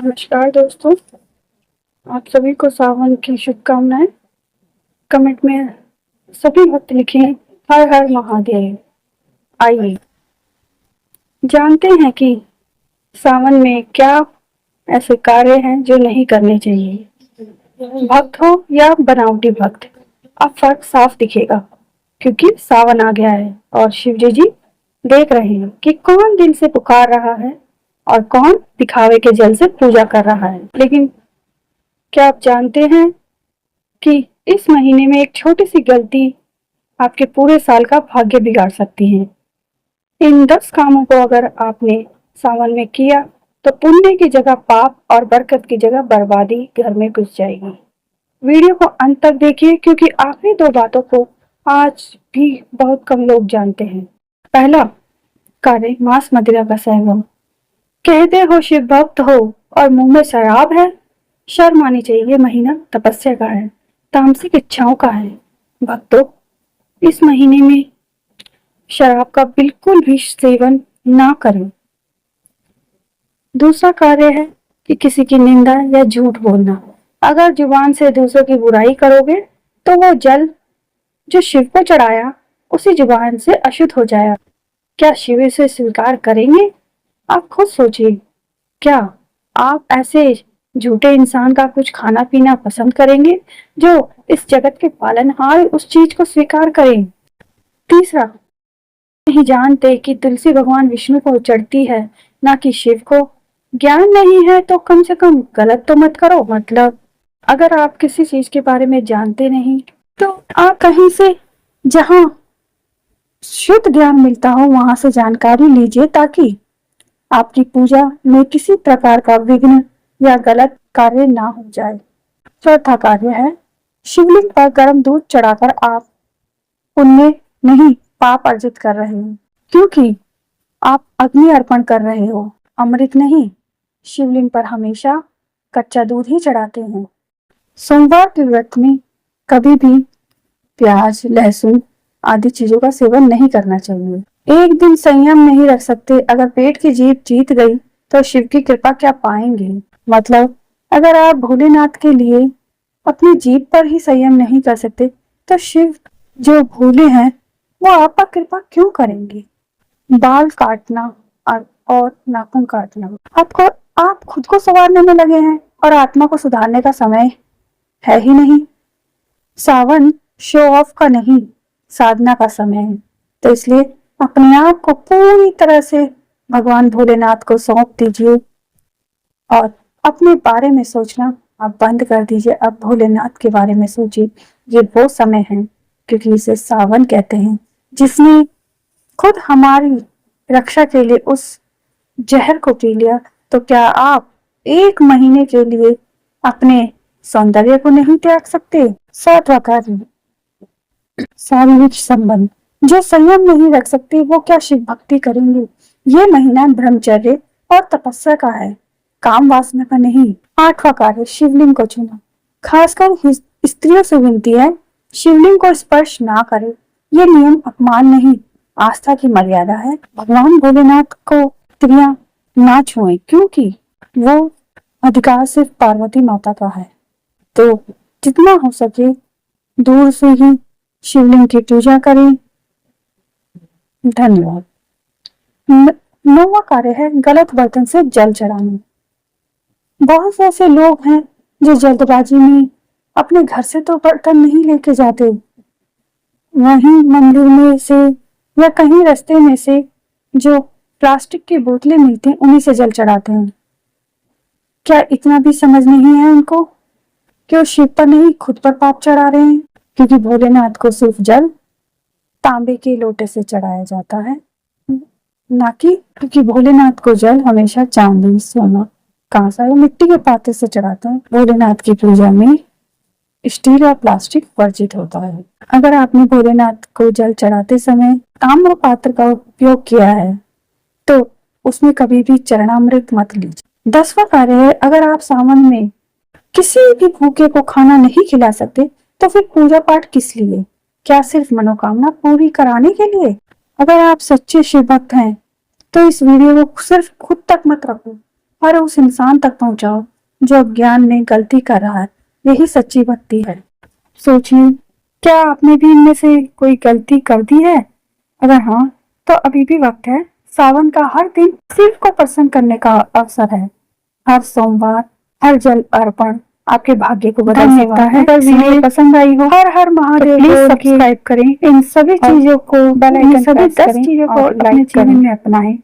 नमस्कार दोस्तों, आप सभी को सावन की शुभकामनाएं। कमेंट में सभी भक्त लिखें हर हर महादेव। आइए जानते हैं कि सावन में क्या ऐसे कार्य हैं जो नहीं करने चाहिए। भक्त हो या बनावटी भक्त, अब फर्क साफ दिखेगा क्योंकि सावन आ गया है और शिव जी देख रहे हैं कि कौन दिल से पुकार रहा है और कौन दिखावे के जल से पूजा कर रहा है। लेकिन क्या आप जानते हैं कि इस महीने में एक छोटी सी गलती आपके पूरे साल का भाग्य बिगाड़ सकती है। इन 10 कामों को अगर आपने सावन में किया तो पुण्य की जगह पाप और बरकत की जगह बर्बादी घर में घुस जाएगी। वीडियो को अंत तक देखिए क्योंकि आखिरी 2 बातों को आज भी बहुत कम लोग जानते हैं। पहला कार्य मांस मदिरा का सेवन। कहते हो शिव भक्त हो और मुंह में शराब है, शर्म आनी चाहिए। ये महीना तपस्या का है, तामसिक इच्छाओं का है। भक्तों, इस महीने में शराब का बिल्कुल भी सेवन ना करें। दूसरा कार्य है कि किसी की निंदा या झूठ बोलना। अगर जुबान से दूसरों की बुराई करोगे तो वो जल जो शिव को चढ़ाया उसी जुबान से अशुद्ध हो जाएगा। क्या शिव इसे स्वीकार करेंगे? आप खुद सोचिए, क्या आप ऐसे झूठे इंसान का कुछ खाना पीना पसंद करेंगे जो इस जगत के पालनहार उस चीज को स्वीकार करें? तीसरा, नहीं जानते कि तुलसी भगवान विष्णु को चढ़ती है, ना कि शिव को। ज्ञान नहीं है तो कम से कम गलत तो मत करो। मतलब अगर आप किसी चीज के बारे में जानते नहीं तो आप कहीं से जहां शुद्ध ज्ञान मिलता हो वहां से जानकारी लीजिए ताकि आपकी पूजा में किसी प्रकार का विघ्न या गलत कार्य ना हो जाए। चौथा कार्य है शिवलिंग पर गर्म दूध चढ़ाकर आप पुण्य नहीं पाप अर्जित कर रहे हो, क्योंकि आप अग्नि अर्पण कर रहे हो, अमृत नहीं। शिवलिंग पर हमेशा कच्चा दूध ही चढ़ाते हैं। सोमवार के व्रत में कभी भी प्याज लहसुन आदि चीजों का सेवन नहीं करना चाहिए। एक दिन संयम नहीं रख सकते, अगर पेट की जीभ जीत गई तो शिव की कृपा क्या पाएंगे। मतलब अगर आप भोलेनाथ के लिए अपनी जीभ पर ही संयम नहीं कर सकते तो शिव जो भोले हैं वो आप पर कृपा क्यों करेंगे। बाल काटना और नाखून काटना, आपको आप खुद को संवारने में लगे हैं और आत्मा को सुधारने का समय है ही नहीं। सावन शो ऑफ का नहीं, साधना का समय है। तो इसलिए अपने आप को पूरी तरह से भगवान भोलेनाथ को सौंप दीजिए और अपने बारे में सोचना आप बंद कर दीजिए। अब भोलेनाथ के बारे में सोचिए। ये वो समय है, क्योंकि इसे सावन कहते हैं, जिसने खुद हमारी रक्षा के लिए उस जहर को पी लिया। तो क्या आप एक महीने के लिए अपने सौंदर्य को नहीं त्याग सकते। सातवां कार्य शारीरिक संबंध। जो संयम नहीं रख सकते वो क्या शिव भक्ति करेंगे। ये महीना ब्रह्मचर्य और तपस्या का है, काम वासना का नहीं। आठवां कार्य शिवलिंग को छूना। खासकर स्त्रियों से विनती है, शिवलिंग को स्पर्श ना करें। ये नियम अपमान नहीं, आस्था की मर्यादा है। भगवान भोलेनाथ को स्त्रियां ना छुएं क्योंकि वो अधिकार सिर्फ पार्वती माता का है। तो जितना हो सके दूर से ही शिवलिंग की पूजा करें। धन्यवाद। नौवां कार्य है गलत बर्तन से जल चढ़ाना। बहुत से ऐसे लोग हैं जो जल्दबाजी में अपने घर से तो बर्तन नहीं लेके जाते, वहीं मंदिर में से या कहीं रास्ते में से जो प्लास्टिक की बोतलें मिलती हैं उन्हीं से जल चढ़ाते हैं। क्या इतना भी समझ नहीं है उनको कि वो शिव पर नहीं खुद पर पाप चढ़ा रहे हैं। क्योंकि भोलेनाथ को सिर्फ जल तांबे के लोटे से चढ़ाया जाता है, ना कि क्योंकि भोलेनाथ को जल हमेशा चांदी सोना कांसा या मिट्टी के पात्र से चढ़ाते हैं। भोलेनाथ की पूजा में स्टील और प्लास्टिक वर्जित होता है। अगर आपने भोलेनाथ को जल चढ़ाते समय ताम्र पात्र का उपयोग किया है तो उसमें कभी भी चरणामृत मत लीजिए। 10वां कार्य है, अगर आप सावन में किसी भी भूखे को खाना नहीं खिला सकते तो फिर पूजा पाठ किस लिए। क्या सिर्फ मनोकामना पूरी कराने के लिए। अगर आप सच्चे शिव भक्त हैं तो इस वीडियो को सिर्फ खुद तक मत रखो, और उस इंसान तक पहुंचाओ जो अज्ञान में गलती कर रहा है। यही सच्ची भक्ति है। सोचिए, क्या आपने भी इनमें से कोई गलती कर दी है? अगर हाँ, तो अभी भी वक्त है। सावन का हर दिन शिव को प्रसन्न करने का अवसर है। हर सोमवार, हर जल अर्पण आपके भाग्य को बदल सकता है। अगर वीडियो पसंद आई हो, हर हर महादेव, प्लीज सब्सक्राइब करें। इन सभी चीजों को, इन सभी 10 चीजों को अपने जीवन में अपनाएं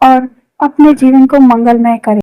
और अपने जीवन को मंगलमय करें।